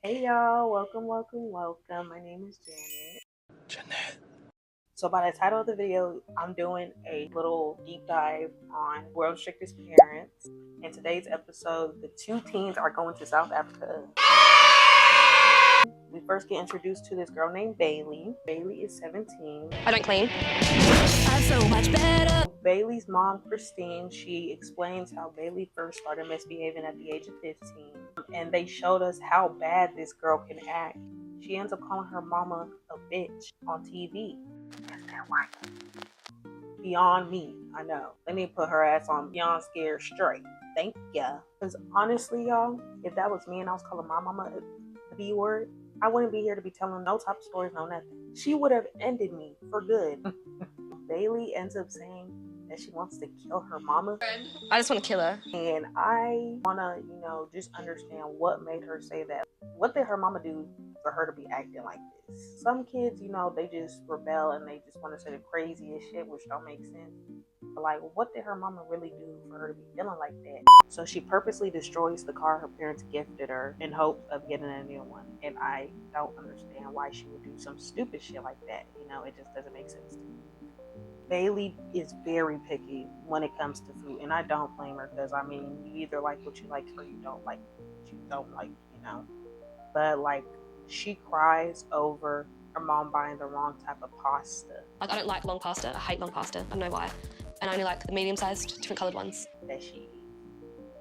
Hey y'all, welcome. My name is Janet. Jeanette. So by the title of the video, I'm doing a little deep dive on World's Strictest Parents. In today's episode, the two teens are going to South Africa. We first get introduced to this girl named Baylie. Baylie is 17. I don't clean. I'm so much better. Bailey's mom, Christine, she explains how Baylie first started misbehaving at the age of 15. And they showed us how bad this girl can act. She ends up calling her mama a bitch on TV. Beyond me, I know. Let me put her ass on Beyond Scared straight. Thank ya. Because honestly, y'all, if that was me and I was calling my mama a B word, I wouldn't be here to be telling no type of stories, no nothing. She would have ended me for good. Baylie ends up saying that she wants to kill her mama. I just want to kill her. And I want to, just understand what made her say that. What did her mama do for her to be acting like this? Some kids, they just rebel and they just want to say the craziest shit, which don't make sense. But like, what did her mama really do for her to be feeling like that? So she purposely destroys the car her parents gifted her in hopes of getting a new one. And I don't understand why she would do some stupid shit like that. It just doesn't make sense to me. Baylie is very picky when it comes to food, and I don't blame her because you either like what you like or you don't like what you don't like, But like, she cries over her mom buying the wrong type of pasta. Like, I don't like long pasta. I hate long pasta. I don't know why. And I only like the medium-sized, different coloured ones. That she eats.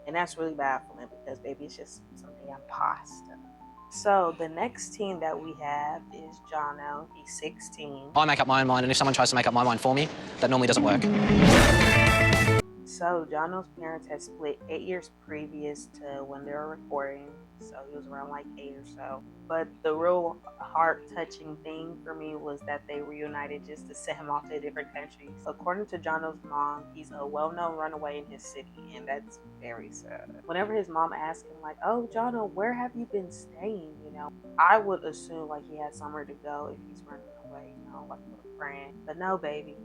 And that's really baffling because, baby, it's just some damn pasta. So the next teen that we have is Jono. He's 16. I make up my own mind, and if someone tries to make up my mind for me, that normally doesn't work. So Jono's parents had split 8 years previous to when they were recording. So he was around like 8 or so. But the real heart-touching thing for me was that they reunited just to send him off to different countries. According to Jono's mom, he's a well-known runaway in his city, and that's very sad. Whenever his mom asked him, like, "Oh, Jono, where have you been staying?" I would assume like he had somewhere to go if he's running away, like with a friend. But no, baby.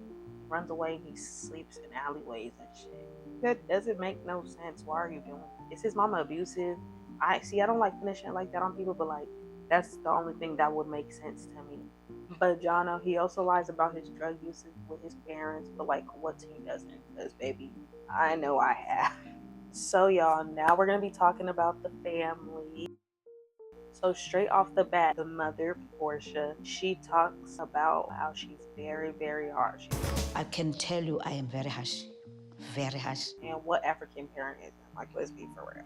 Runs away and he sleeps in alleyways and shit. That doesn't make no sense. Why are you doing it? Is his mama abusive? I don't like finishing like that on people, but like, that's the only thing that would make sense to me. But Jono, he also lies about his drug usage with his parents, but like, what teen doesn't? Because baby, I know I have. So y'all, now we're gonna be talking about the family. So straight off the bat, the mother, Portia, she talks about how she's very, very harsh. I can tell you I am very harsh. Very harsh. And what African parent isn't? Like, let's be for real.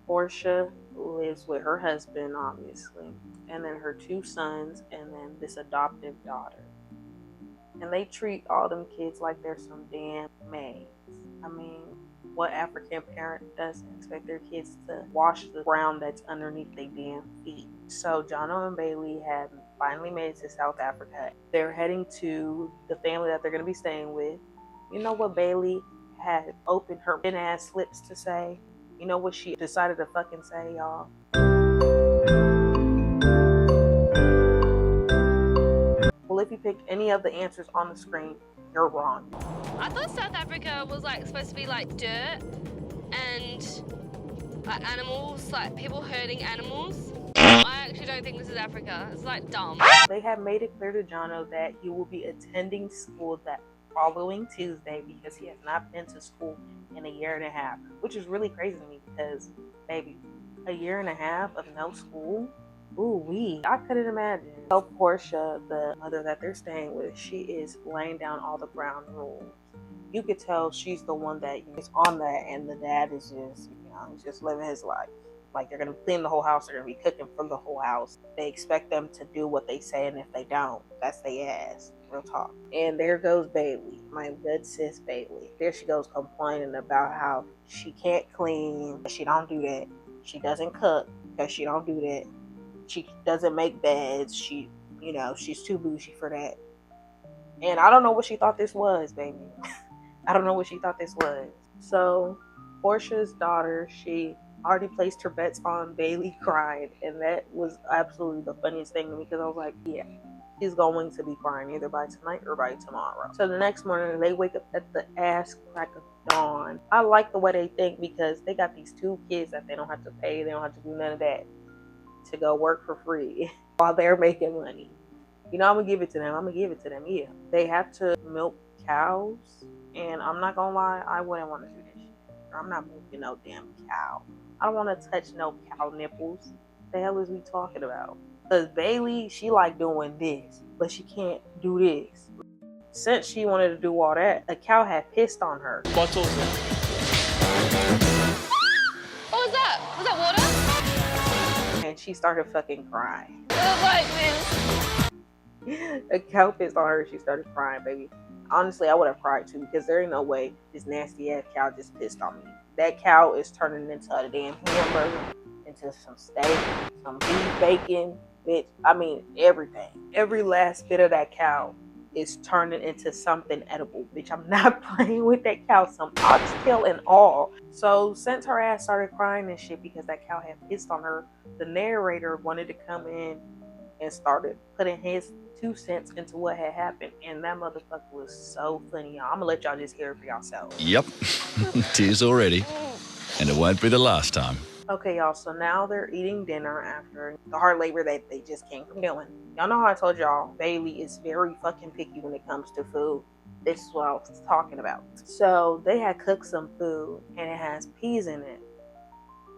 Portia lives with her husband, obviously, and then her 2 sons, and then this adoptive daughter. And they treat all them kids like they're some damn maids. What African parent doesn't expect their kids to wash the ground that's underneath their damn feet? So Jono and Baylie have finally made it to South Africa. They're heading to the family that they're going to be staying with. You know what Baylie had opened her thin ass lips to say? You know what she decided to fucking say, y'all? Well, if you pick any of the answers on the screen, you're wrong. I thought South Africa was like supposed to be like dirt and like animals, like people herding animals. I actually don't think this is Africa. It's like dumb. They have made it clear to Jono that he will be attending school that following Tuesday because he has not been to school in a year and a half, which is really crazy to me because, baby, a year and a half of no school? Ooh, I couldn't imagine. So Portia, the mother that they're staying with, she is laying down all the ground rules. You could tell she's the one that is on that, and the dad is just, he's just living his life. Like, they're going to clean the whole house, they're going to be cooking for the whole house. They expect them to do what they say, and if they don't, that's their ass. Real talk. And there goes Baylie, my good sis Baylie. There she goes complaining about how she can't clean, she don't do that. She doesn't cook because she don't do that. She doesn't make beds. She's too bougie for that. And I don't know what she thought this was, baby. I don't know what she thought this was. So, Portia's daughter, she already placed her bets on Baylie crying. And that was absolutely the funniest thing to me because I was like, yeah, she's going to be crying either by tonight or by tomorrow. So the next morning, they wake up at the ass crack of dawn. I like the way they think because they got these 2 kids that they don't have to pay. They don't have to do none of that. to go work for free while they're making money. You know, I'm gonna give it to them. Yeah. They have to milk cows, and I'm not gonna lie, I wouldn't want to do this shit. I'm not milking no damn cow. I don't want to touch no cow nipples. The hell is we talking about? Cause Baylie, she like doing this, but she can't do this. Since she wanted to do all that, a cow had pissed on her. What was that? Was that water? And she started fucking crying. I like this. A cow pissed on her, she started crying, baby. Honestly, I would have cried too, because there ain't no way this nasty ass cow just pissed on me. That cow is turning into a damn hamburger, into some steak, some beef bacon, bitch. I mean, everything. Every last bit of that cow is turning into something edible, bitch. I'm not playing with that cow, some oxtail and all. So since her ass started crying and shit because that cow had pissed on her, the narrator wanted to come in and started putting his 2 cents into what had happened, and that motherfucker was so funny, y'all. I'm gonna let y'all just hear it for yourselves. Yep, tears already, and it won't be the last time. Okay, y'all, so now they're eating dinner after the hard labor that they just came from doing. Y'all know how I told y'all, Baylie is very fucking picky when it comes to food. This is what I was talking about. So they had cooked some food, and it has peas in it.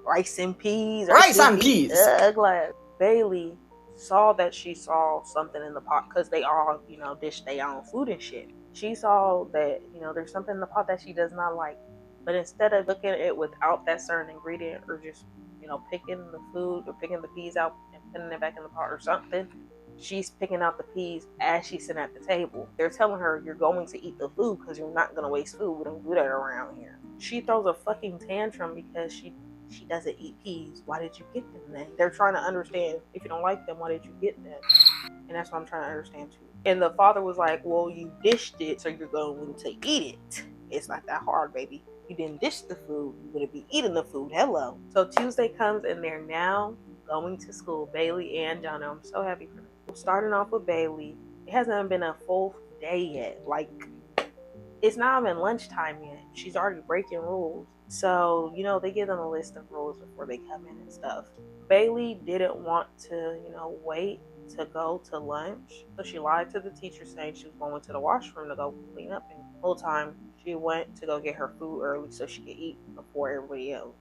Rice and peas. Rice and peas! Glad. Baylie saw that she saw something in the pot, because they all, you know, dish their own food and shit. She saw that, you know, there's something in the pot that she does not like. But instead of looking at it without that certain ingredient, or just, you know, picking the food or picking the peas out and putting it back in the pot or something, she's picking out the peas as she's sitting at the table. They're telling her, you're going to eat the food because you're not going to waste food. We don't do that around here. She throws a fucking tantrum because she doesn't eat peas. Why did you get them then? They're trying to understand, if you don't like them, why did you get them? And that's what I'm trying to understand too. And the father was like, well, you dished it, so you're going to eat it. It's not that hard, baby. You didn't dish the food, you're going to be eating the food. Hello. So Tuesday comes and they're now going to school, Baylie and Jono. I'm so happy for them. Starting off with Baylie, it hasn't been a full day yet. Like, it's not even lunchtime yet. She's already breaking rules. So, you know, they give them a list of rules before they come in and stuff. Baylie didn't want to, you know, wait to go to lunch. So she lied to the teacher saying she was going to the washroom to go clean up. And the whole time she went to go get her food early so she could eat before everybody else.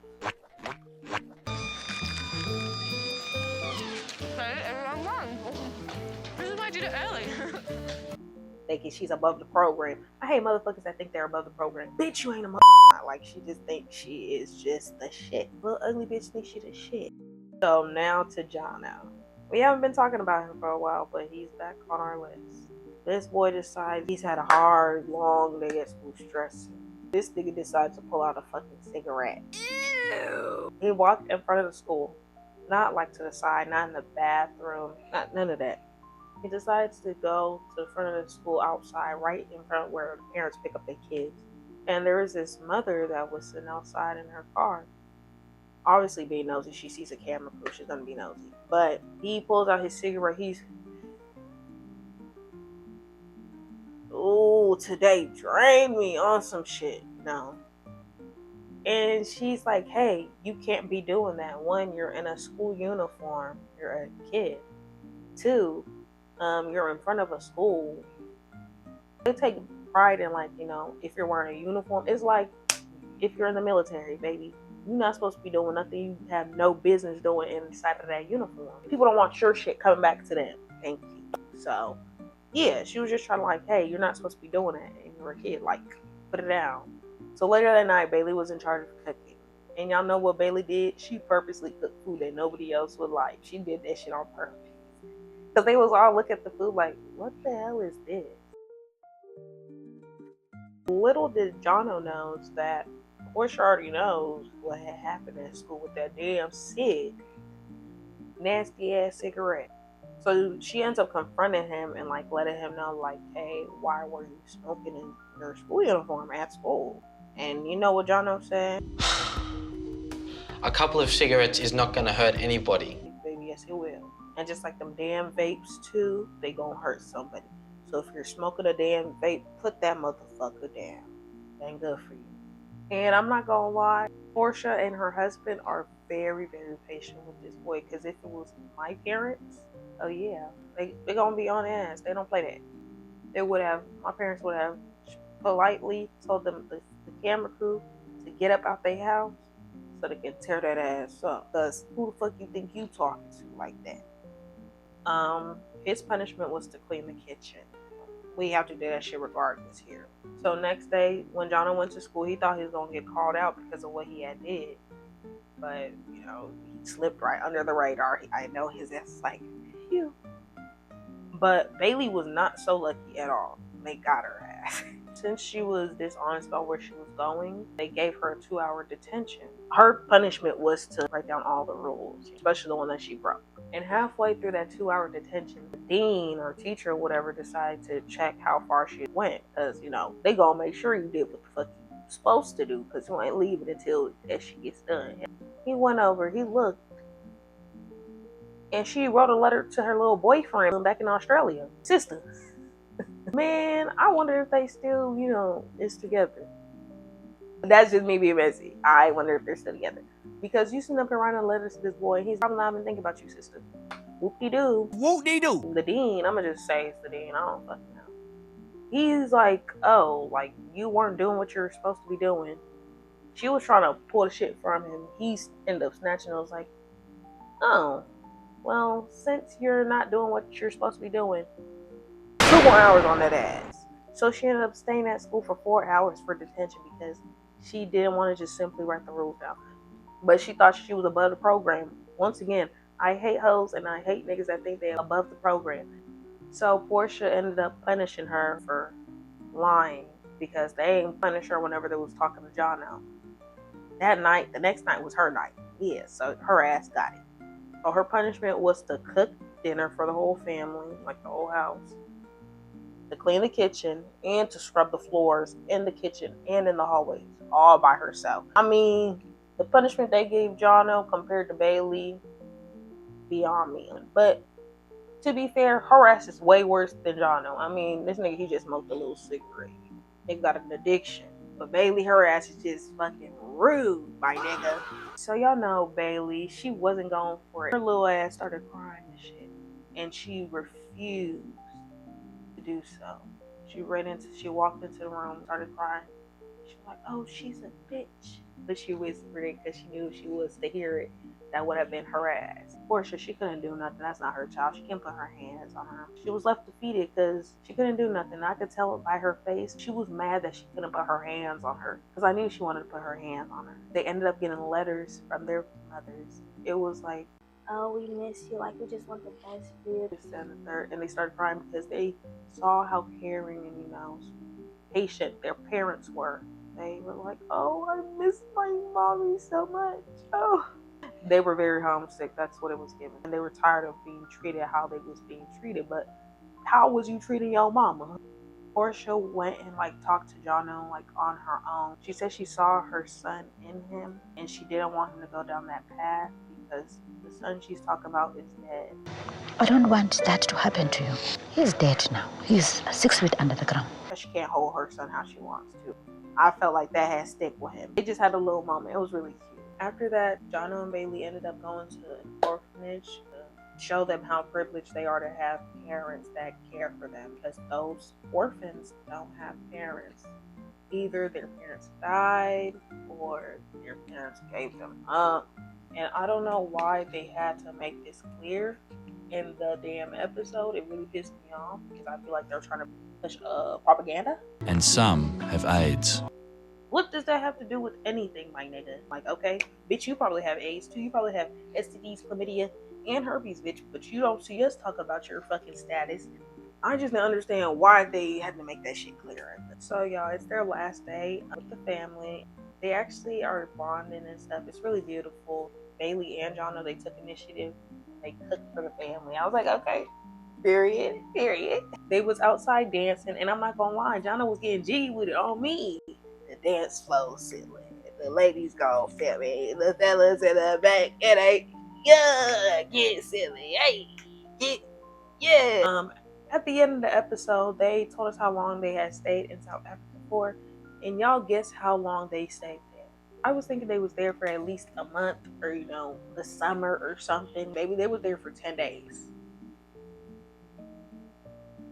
This is why I did it early. Thinking she's above the program. I hate motherfuckers that think they're above the program. Bitch, you ain't a like, she just thinks she is just the shit. Little ugly bitch thinks she the shit. So now to Jono. We haven't been talking about him for a while, but he's back on our list. This boy decides he's had a hard, long day at school, stressing. This nigga decides to pull out a fucking cigarette. Ew. He walked in front of the school. Not like to the side, not in the bathroom, not none of that. He decides to go to the front of the school outside, right in front where the parents pick up their kids. And there is this mother that was sitting outside in her car. Obviously being nosy, she sees a camera crew, she's gonna be nosy. But he pulls out his cigarette, ooh, today drained me on some shit, no. And she's like, hey, you can't be doing that. One, you're in a school uniform, you're a kid. Two, you're in front of a school. They take pride in, like, you know, if you're wearing a uniform, it's like if you're in the military, baby. You're not supposed to be doing nothing you have no business doing inside of that uniform. People don't want your shit coming back to them. Thank you. So, yeah, she was just trying to, like, hey, you're not supposed to be doing that. And you're a kid. Like, put it down. So later that night, Baylie was in charge of cooking. And y'all know what Baylie did? She purposely cooked food that nobody else would like. She did that shit on purpose. Because they was all looking at the food like, what the hell is this? Little did Jono knows that Portia already knows what had happened at school with that damn sick, nasty ass cigarette. So she ends up confronting him and, like, letting him know, like, hey, why were you smoking in your school uniform at school? And you know what Jono said? A couple of cigarettes is not going to hurt anybody. Baby, yes it will. And just like them damn vapes too, they gonna hurt somebody. So if you're smoking a damn vape, put that motherfucker down. That ain't good for you. And I'm not gonna lie, Portia and her husband are very, very patient with this boy. Because if it was my parents, oh yeah, they gonna be on their ass. They don't play that. My parents would have politely told them, the camera crew, to get up out their house so they can tear that ass up. Because who the fuck you think you talking to like that? His punishment was to clean the kitchen. We have to do that shit regardless here. So next day, when Jono went to school, he thought he was gonna get called out because of what he had did. But, you know, he slipped right under the radar. I know his ass is like, phew. But Baylie was not so lucky at all. They got her ass. Since she was dishonest about where she was going, they gave her a 2-hour detention. Her punishment was to write down all the rules, especially the one that she broke. And halfway through that 2-hour detention, the dean or teacher or whatever decided to check how far she went. Because, you know, they gonna make sure you did what the fuck you supposed to do, because you ain't leaving until she gets done. He went over, he looked, and she wrote a letter to her little boyfriend back in Australia. Sister. Man, I wonder if they still, you know, is together. That's just me being messy. I wonder if they're still together. Because you send up here writing letters to this boy, and he's probably not even thinking about you, sister. Whoop-de-doo. Whoop-de-doo. The dean, I'm gonna just say it's the dean. I don't fucking know. He's like, oh, like, you weren't doing what you were supposed to be doing. She was trying to pull the shit from him. He ended up snatching it. I was like, oh, well, since you're not doing what you're supposed to be doing, 2 more hours on that ass. So she ended up staying at school for 4 hours for detention because she didn't want to just simply write the rules down. But she thought she was above the program. Once again, I hate hoes and I hate niggas that think they're above the program. So Portia ended up punishing her for lying because they ain't punish her whenever they was talking to Jono. That night, the next night was her night. Yeah, so her ass got it. So her punishment was to cook dinner for the whole family, like the whole house, to clean the kitchen, and to scrub the floors in the kitchen and in the hallways, all by herself. I mean, the punishment they gave Jono compared to Baylie, beyond me. But to be fair, her ass is way worse than Jono. I mean, this nigga, he just smoked a little cigarette. He got an addiction. But Baylie, her ass is just fucking rude, my nigga. So y'all know Baylie, she wasn't going for it. Her little ass started crying and shit. And she refused to do so. She walked into the room, started crying. She was like, oh, she's a bitch. But she whispered it because she knew if she was to hear it, that would have been her ass. Portia, she couldn't do nothing. That's not her child. She can't put her hands on her. She was left defeated because she couldn't do nothing. I could tell it by her face. She was mad that she couldn't put her hands on her because I knew she wanted to put her hands on her. They ended up getting letters from their mothers. It was like, oh, we miss you. Like, we just want the best for you. This and the third. And they started crying because they saw how caring and, you know, patient their parents were. They were like, oh, I miss my mommy so much. Oh. They were very homesick. That's what it was given. And they were tired of being treated how they was being treated. But how was you treating your mama? Portia went and like talked to Jono like on her own. She said she saw her son in him and she didn't want him to go down that path because the son she's talking about is dead. I don't want that to happen to you. He's dead now. He's 6 feet under the ground. She can't hold her son how she wants to. I felt like that had stick with him. They just had a little moment. It was really cute. After that, Jono and Baylie ended up going to an orphanage to show them how privileged they are to have parents that care for them, because those orphans don't have parents. Either their parents died or their parents gave them up. And I don't know why they had to make this clear in the damn episode. It really pissed me off because I feel like they're trying to push propaganda. And some have AIDS. What does that have to do with anything, my nigga? Like, okay, bitch, you probably have AIDS too. You probably have STDs, chlamydia, and herpes, bitch. But you don't see us talk about your fucking status. I just don't understand why they had to make that shit clear. So, y'all, it's their last day with the family. They actually are bonding and stuff. It's really beautiful. Baylie and Jono, they took initiative. They cooked for the family. I was like, okay, period. They was outside dancing, and I'm not gonna lie, Jono was getting G with it on me. The dance floor silly. The ladies go fit me. The fellas in the back, and they get silly. Hey, yeah. At the end of the episode, they told us how long they had stayed in South Africa for, and y'all guess how long they stayed there. I was thinking they was there for at least a month or, you know, the summer or something. Maybe they was there for 10 days.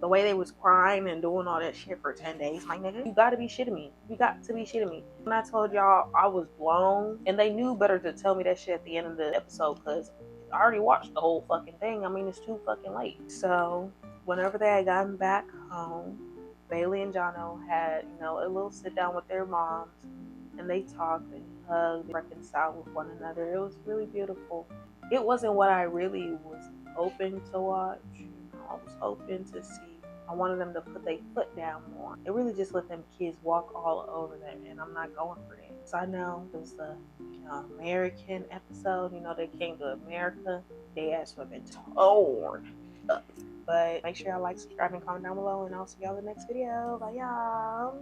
The way they was crying and doing all that shit for 10 days, my nigga, you gotta be shitting me. You got to be shitting me. When I told y'all I was blown, and they knew better to tell me that shit at the end of the episode, because I already watched the whole fucking thing. I mean, it's too fucking late. So whenever they had gotten back home, Baylie and Jono had, you know, a little sit down with their moms, and they talked and hugged, reconciled with one another. It was really beautiful. It wasn't what I really was hoping to watch. I was hoping to see. I wanted them to put their foot down more. It really just let them kids walk all over them, and I'm not going for that. So I know it was the American episode. You know, they came to America. They asked for the torn up. But make sure y'all like, subscribe, and comment down below, and I'll see y'all in the next video. Bye, y'all.